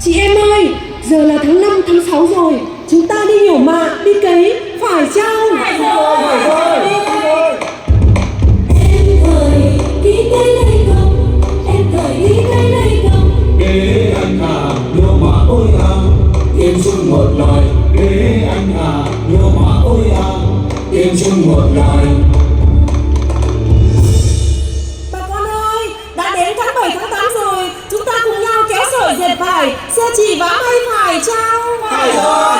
Chị em ơi, giờ là tháng 5, tháng 6 rồi. Chúng ta đi nhổ mạ, đi cấy, phải chăng? Phải rồi. Em thời đi tới đây không? Em thời đi tới đây không? Để anh à, nhớ mà ôi à, tìm chung một lời. Để anh à, nhớ mà ôi à, tìm chung một lời. Bà con ơi, đã đến tháng 7, tháng 8 rồi. Chúng ta cùng nhau kéo sợi dệt vải, xe chỉ vá may phải chăng? Phải rồi.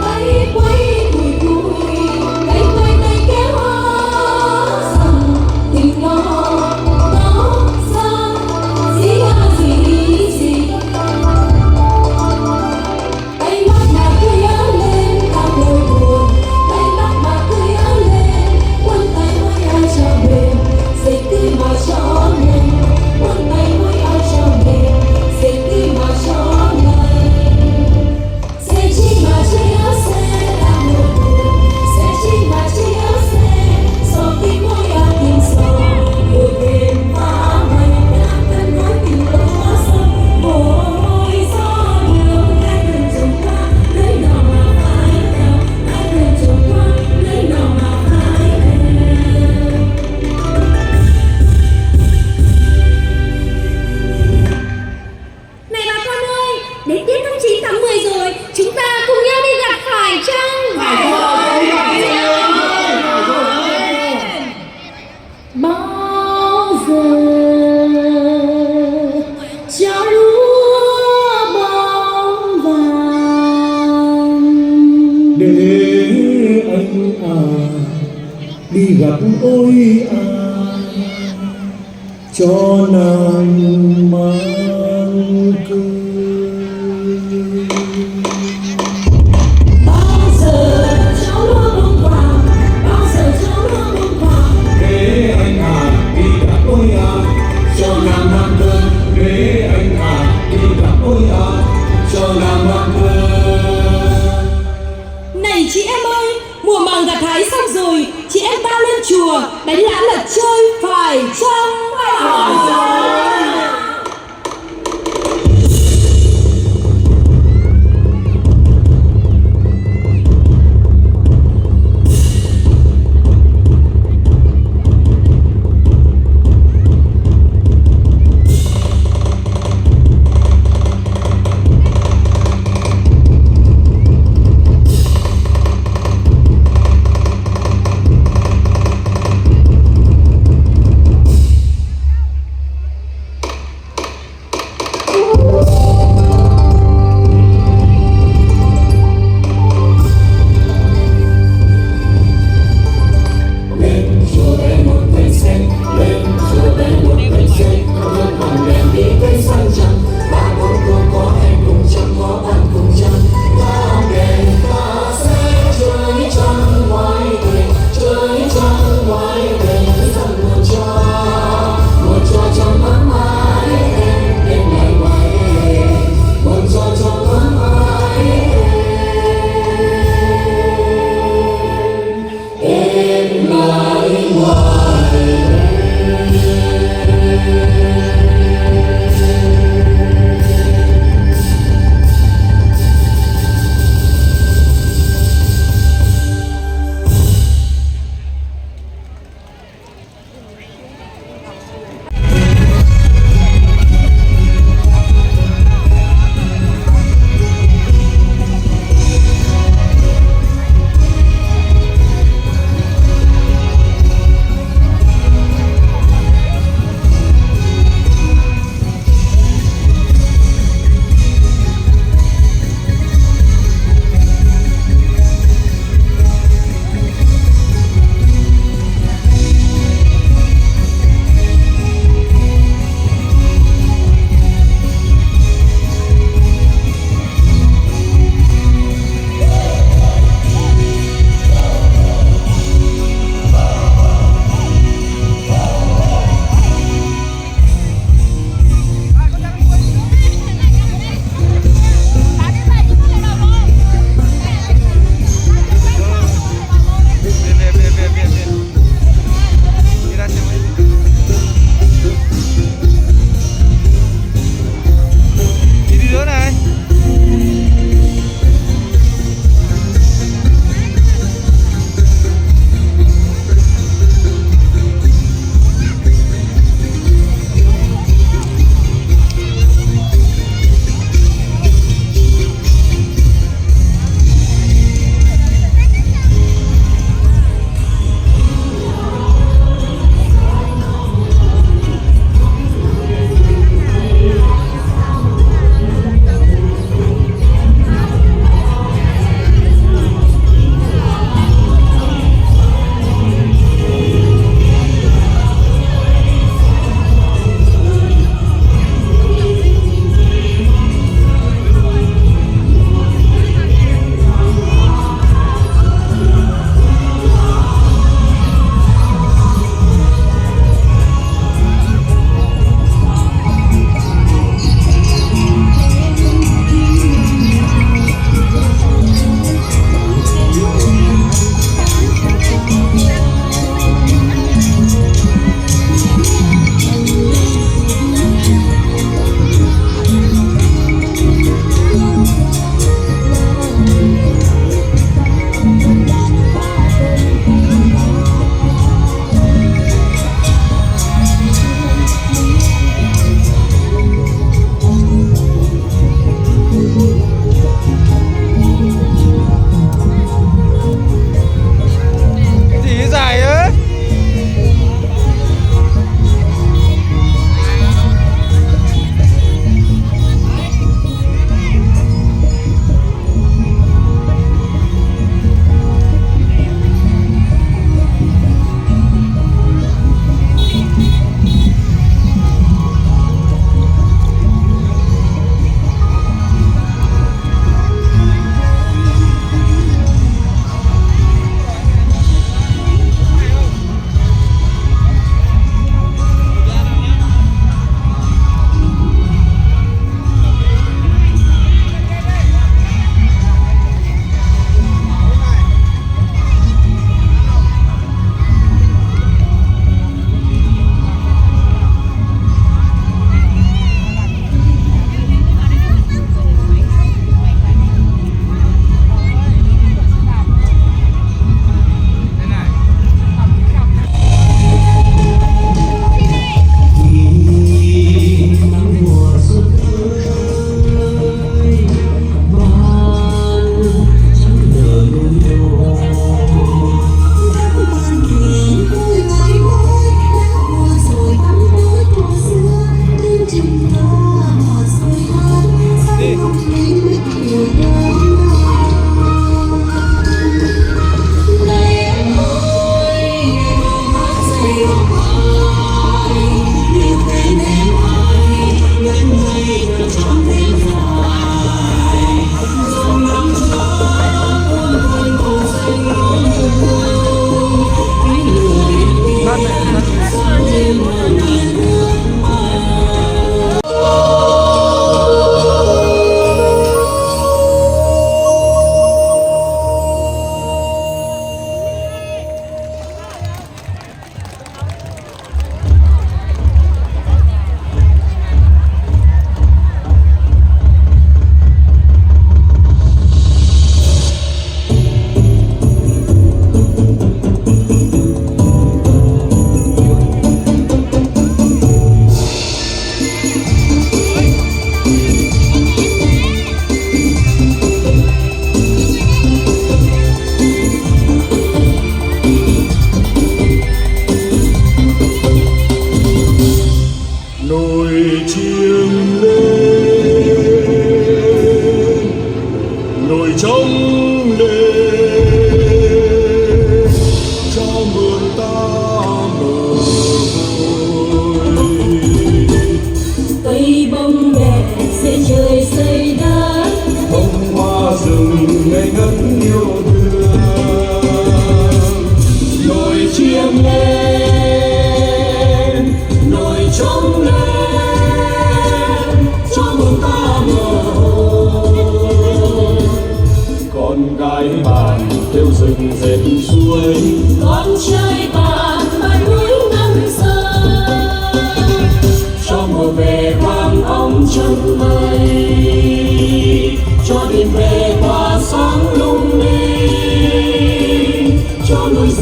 Quay quay cùi cùi, quay quay tay kéo áo rằng tình nó xa gì. Tay mắt mà cứ nhớ lên bao nỗi buồn, tay mắt mà cứ nhớ lên quân tay với ai cho bền, dệt tươi mà cho nên quân tay với ai cho bền, dệt tươi mà cho nên sẽ chi mà chia sẻ là nỗi buồn, sẽ chi mà chia sẻ so khi mỗi ai tìm so một đêm pha mây đã cân nói tình lâu quá sâu mỗi gió đường ai cần trồng qua lấy nào mà phải theo ai cần trồng qua lấy nào mà phải theo. Này bà con ơi, đến tiết tháng 9, tháng 10 rồi. Chúng ta cùng nhau đi gặt phải chăng? Bao giờ cho lúa bóng vàng. Để anh à, đi gặp ôi à, cho nàng mang cười. Bao giờ cho lúa bông vàng, bao giờ cho lúa bông vàng. Để anh à, đi gặp ôi à, cho nàng mang cười. Để anh à, đi gặp ôi à, cho nàng mang cười. Này chị em ơi, mùa màng gặt hái xong rồi, chị em ta lên chùa đánh lã là chơi phải chăng?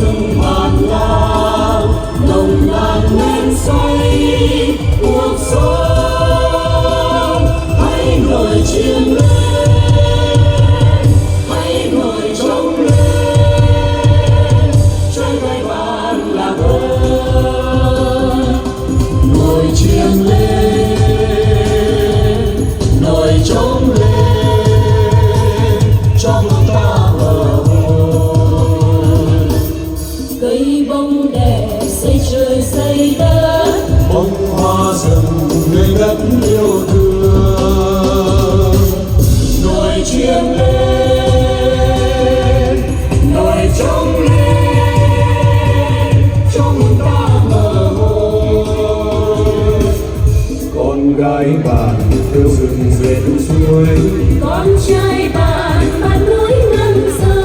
rừng bạt ngàn nồng nàn men say cuộc sống. Hãy ngồi chiêm lên, hãy ngồi trông lên, trái gai vàng lạc ơi. Ngồi chiêm lên, ngồi trông lên, cho hương ta bờ vơi. Cây bông đẹp xây trời xây đất, Bông hoa rừng người đất yêu thương. Ngồi chiêm lên, ngồi trông lên, cho hương ta bờ vơi. Con gái bạn theo rừng về núi suối, con trai bạn bạn núi ngân xa.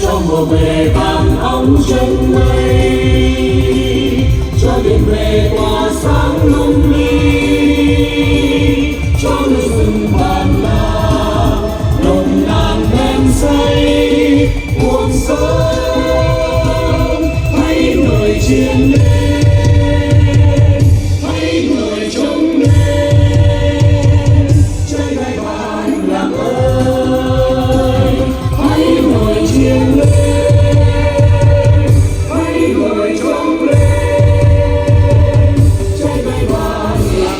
cho mùa về vàng óng chân mây, cho đêm về tỏa sáng lung linh, cho núi rừng bàn là nồng nàn men say cuộc sống. Hãy ngồi chiêm lên, hãy ngồi trông lên, trái gai vàng lạc ơi. Hãy ngồi chiêm lên, hãy ngồi trông lên, trái gai vàng lạc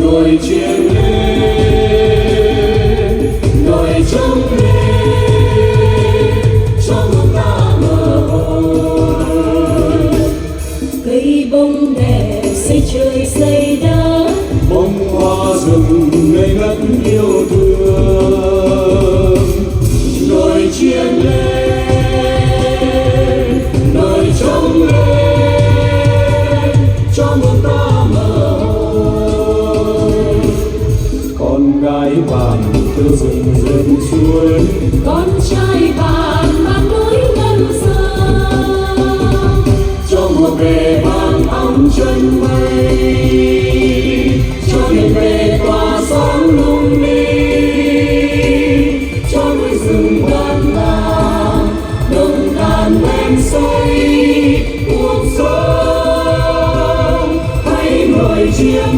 ngồi chiêm lên, ngồi trông lên, cho hương ta bờ vơi. Cây bông đẹp xây trời xây đất, Bông hoa rừng người đất yêu thương. Ngồi chiêm lên, ngồi trông lên, cho hương ta bờ vơi. Con gái bạn theo rừng về núi suối, con trai bạn bạn núi ngân xa. cho mùa về vàng óng chân mây, cho đêm về tỏa sáng lung linh, cho núi rừng bạt ngàn nồng nàn men say cuộc sống. Hãy ngồi chiêm